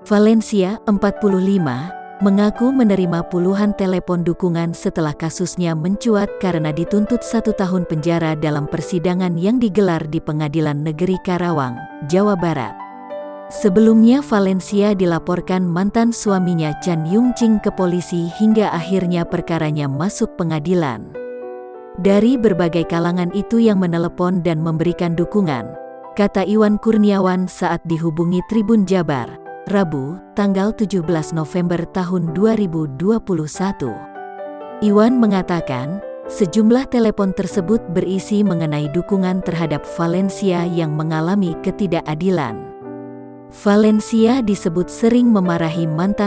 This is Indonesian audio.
Valencia, 45, mengaku menerima puluhan telepon dukungan setelah kasusnya mencuat karena dituntut 1 tahun penjara dalam persidangan yang digelar di Pengadilan Negeri Karawang, Jawa Barat. Sebelumnya Valencia dilaporkan mantan suaminya Chan Yung-ching ke polisi hingga akhirnya perkaranya masuk pengadilan. Dari berbagai kalangan itu yang menelepon dan memberikan dukungan, kata Iwan Kurniawan saat dihubungi Tribun Jabar, Rabu, tanggal 17 November tahun 2021. Iwan mengatakan, sejumlah telepon tersebut berisi mengenai dukungan terhadap Valencia yang mengalami ketidakadilan. Valencia disebut sering memarahi mantan